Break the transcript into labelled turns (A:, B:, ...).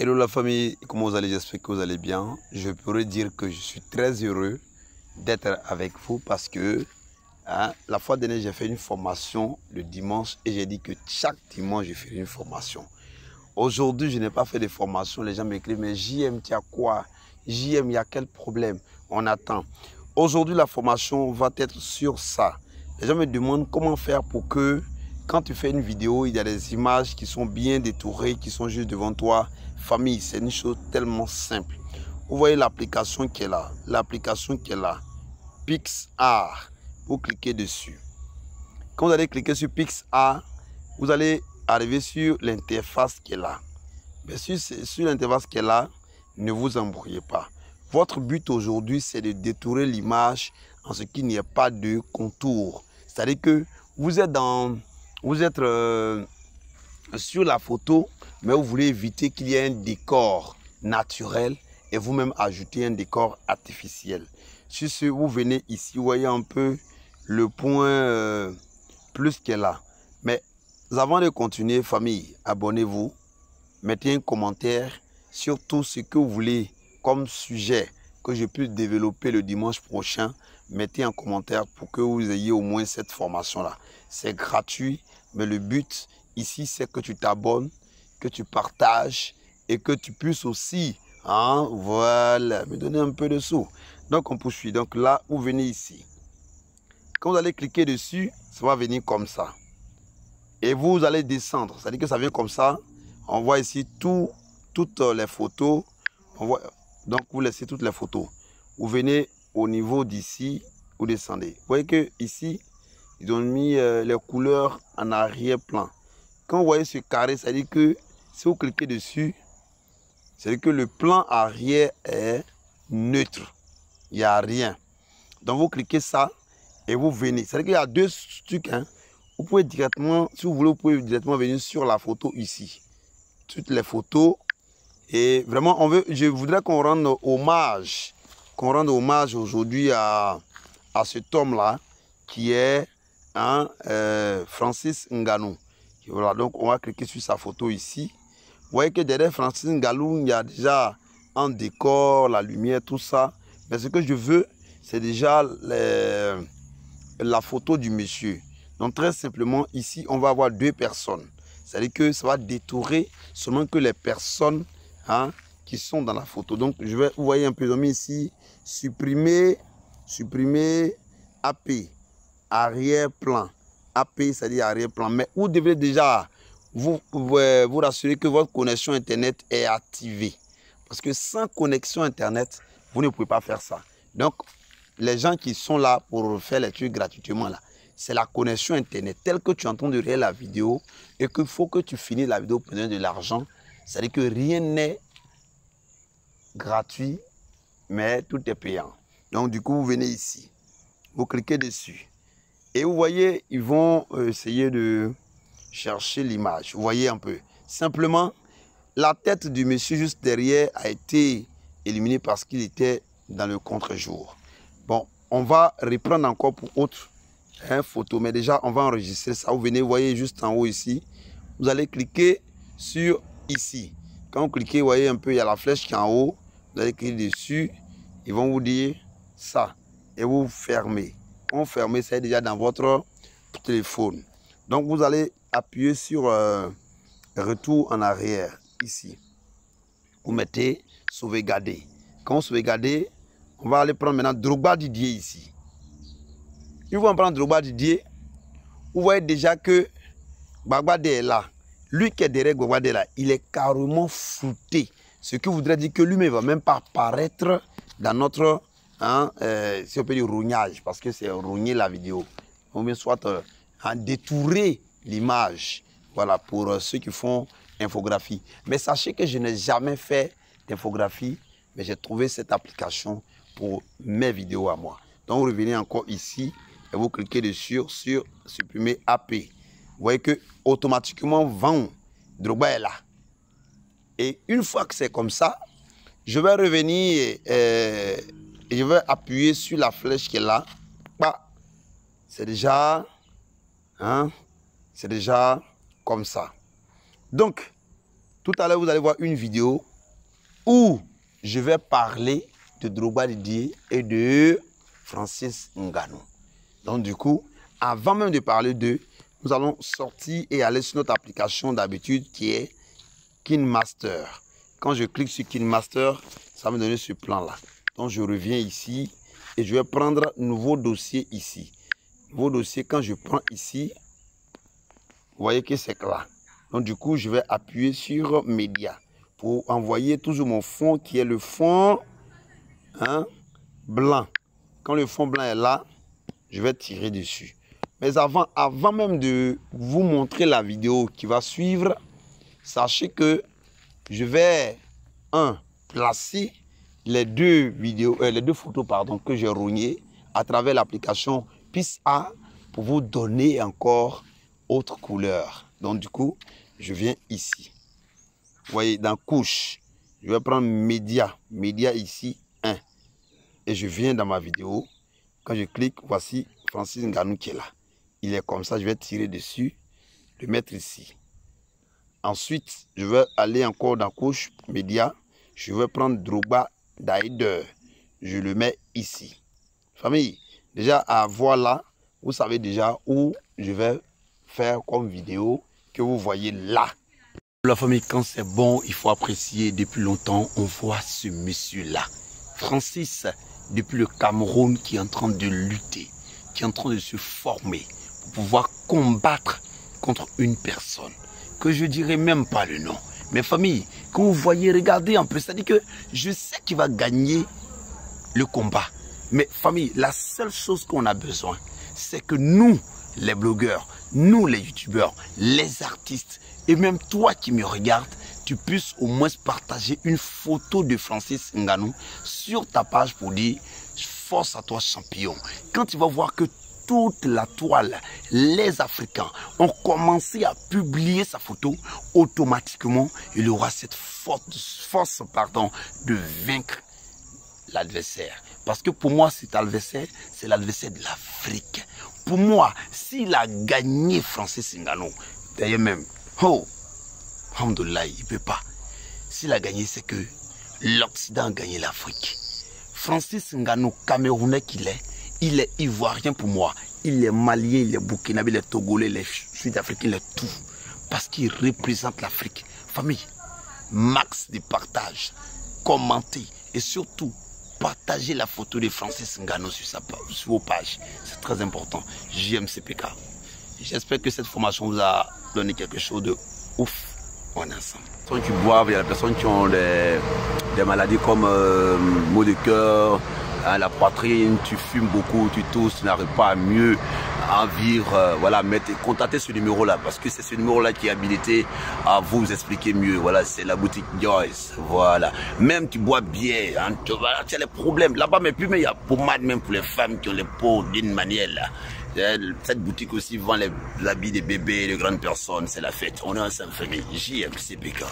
A: Hello la famille, comment vous allez? J'espère que vous allez bien. Je pourrais dire que je suis très heureux d'être avec vous parce que la fois dernière j'ai fait une formation le dimanche et j'ai dit que chaque dimanche je ferai une formation. Aujourd'hui je n'ai pas fait de formation, les gens m'écrivent mais JM tu as quoi? JM il y a quel problème? On attend. Aujourd'hui la formation va être sur ça. Les gens me demandent comment faire pour que quand tu fais une vidéo, il y a des images qui sont bien détourées, qui sont juste devant toi. Famille, c'est une chose tellement simple. Vous voyez l'application qui est là. L'application qui est là. PixArt. Vous cliquez dessus. Quand vous allez cliquer sur PixArt, vous allez arriver sur l'interface qui est là. Bien sûr, sur l'interface qui est là, ne vous embrouillez pas. Votre but aujourd'hui, c'est de détourer l'image en ce qu'il n'y ait pas de contour. C'est-à-dire que vous êtes sur la photo, mais vous voulez éviter qu'il y ait un décor naturel et vous-même ajouter un décor artificiel. Sur ce, vous venez ici, vous voyez un peu le point plus qui est là. Mais avant de continuer, famille, abonnez-vous, mettez un commentaire sur tout ce que vous voulez comme sujet que je puisse développer le dimanche prochain. Mettez un commentaire pour que vous ayez au moins cette formation-là. C'est gratuit, mais le but ici, c'est que tu t'abonnes, que tu partages et que tu puisses aussi, voilà, me donner un peu de sous. Donc, on poursuit. Donc là, vous venez ici. Quand vous allez cliquer dessus, ça va venir comme ça. Et vous allez descendre. C'est-à-dire que ça vient comme ça. On voit ici toutes les photos. Donc, vous laissez toutes les photos. Vous venez au niveau d'ici, vous descendez. Vous voyez que ici, ils ont mis les couleurs en arrière-plan. Quand vous voyez ce carré, ça veut dire que si vous cliquez dessus, c'est que le plan arrière est neutre. Il n'y a rien. Donc, vous cliquez ça et vous venez. C'est-à-dire qu'il y a deux trucs. Vous pouvez directement, si vous voulez, vous pouvez directement venir sur la photo ici. Toutes les photos. Et vraiment, je voudrais qu'on rende hommage. Aujourd'hui à cet homme-là qui est Francis Ngannou. Voilà, donc on va cliquer sur sa photo ici. Vous voyez que derrière Francis Ngannou, il y a déjà un décor, la lumière, tout ça. Mais ce que je veux, c'est déjà la photo du monsieur. Donc très simplement, ici, on va avoir deux personnes. C'est-à-dire que ça va détourer seulement que les personnes qui sont dans la photo. Donc vous voyez un peu, ils ont mis ici, supprimer AP, arrière-plan. AP, c'est-à-dire arrière-plan. Mais vous devez déjà vous rassurer que votre connexion Internet est activée. Parce que sans connexion Internet, vous ne pouvez pas faire ça. Donc, les gens qui sont là pour faire les trucs gratuitement, là, c'est la connexion Internet. Telle que tu entends de regarder la vidéo et qu'il faut que tu finisses la vidéo pour donner de l'argent. C'est-à-dire que rien n'est gratuit, mais tout est payant. Donc, du coup, vous venez ici. Vous cliquez dessus. Et vous voyez, ils vont essayer de chercher l'image. Vous voyez un peu. Simplement, la tête du monsieur juste derrière a été éliminée parce qu'il était dans le contre-jour. Bon, on va reprendre encore pour autre photo. Mais déjà, on va enregistrer ça. Vous venez, vous voyez juste en haut ici. Vous allez cliquer sur ici. Quand vous cliquez, vous voyez un peu, il y a la flèche qui est en haut. Vous allez cliquer dessus. Ils vont vous dire ça. Et vous fermez. Quand vous fermez, c'est déjà dans votre téléphone. Donc, vous allez appuyer sur retour en arrière, ici. Vous mettez sauvegarder. Quand vous sauvegardez, on va aller prendre maintenant Drogba Didier ici. Une fois on prend Drogba Didier, vous voyez déjà que Gbagbade est là. Lui qui est derrière Gbagbade là, il est carrément flouté. Ce qui voudrait dire que lui-même ne va même pas apparaître dans notre si on peut dire rognage, parce que c'est rogner la vidéo. On bien soit détourer l'image. Voilà, pour ceux qui font infographie. Mais sachez que je n'ai jamais fait d'infographie, mais j'ai trouvé cette application pour mes vidéos à moi. Donc, vous revenez encore ici et vous cliquez dessus sur supprimer AP. Vous voyez que automatiquement, Drogba est là. Et une fois que c'est comme ça, je vais revenir et je vais appuyer sur la flèche qui est là. C'est déjà, c'est déjà comme ça. Donc, tout à l'heure, vous allez voir une vidéo où je vais parler de Drogba Didier et de Francis Ngannou. Donc du coup, avant même de parler d'eux, nous allons sortir et aller sur notre application d'habitude qui est KineMaster. Quand je clique sur KineMaster, ça va me donner ce plan-là. Donc je reviens ici et je vais prendre nouveau dossier ici. Nouveau dossier, quand je prends ici, vous voyez que c'est là. Donc du coup, je vais appuyer sur Média pour envoyer toujours mon fond qui est le fond blanc. Quand le fond blanc est là, je vais tirer dessus. Mais avant même de vous montrer la vidéo qui va suivre, sachez que je vais placer les deux photos que j'ai rognées à travers l'application PISA pour vous donner encore autre couleur. Donc du coup, je viens ici. Vous voyez, dans couche, je vais prendre média ici, 1. Et je viens dans ma vidéo. Quand je clique, voici Francis Ngannou qui est là. Il est comme ça, je vais tirer dessus, le mettre ici. Ensuite, je vais aller encore dans couche, média. Je vais prendre Drogba Didier. Je le mets ici. Famille, déjà à voir là, vous savez déjà où je vais faire comme vidéo que vous voyez là. La famille, quand c'est bon, il faut apprécier. Depuis longtemps, on voit ce monsieur-là. Francis, depuis le Cameroun, qui est en train de lutter, qui est en train de se former pour pouvoir combattre contre une personne, que je dirais même pas le nom. Mais famille, quand vous voyez, regardez un peu, c'est-à-dire que je sais qu'il va gagner le combat. Mais famille, la seule chose qu'on a besoin, c'est que nous, les blogueurs, nous les youtubeurs, les artistes, et même toi qui me regardes, tu puisses au moins partager une photo de Francis Ngannou sur ta page pour dire force à toi champion. Quand tu vas voir que toute la toile, les Africains ont commencé à publier sa photo, automatiquement, il aura cette force de vaincre l'adversaire. Parce que pour moi, cet adversaire, c'est l'adversaire de l'Afrique. Pour moi, s'il a gagné Francis Ngannou, d'ailleurs même, alhamdoulilah, il ne peut pas. S'il a gagné, c'est que l'Occident a gagné l'Afrique. Francis Ngannou, Camerounais qu'il est, il est ivoirien pour moi. Il est malien, il est burkinabé, il est togolais, il est sud-africain, il est tout. Parce qu'il représente l'Afrique. Famille, max de partage, commentez et surtout, partagez la photo de Francis Ngannou sur vos pages. C'est très important. JMCPK. J'espère que cette formation vous a donné quelque chose de ouf. On est ensemble. Les personnes qui boivent, il y a des personnes qui ont des maladies comme maux de cœur, la poitrine, tu fumes beaucoup, tu tousses, tu n'arrives pas à mieux en vivre. Voilà, contactez ce numéro-là parce que c'est ce numéro-là qui est habilité à vous expliquer mieux. Voilà, c'est la boutique Joyce. Voilà. Même tu bois bien, hein, tu as les problèmes. Là-bas, mais plus, mais il y a pommade même pour les femmes qui ont les peaux d'une manière là. Cette boutique aussi vend les habits des bébés et de grandes personnes. C'est la fête. On est ensemble, famille. JMCPK.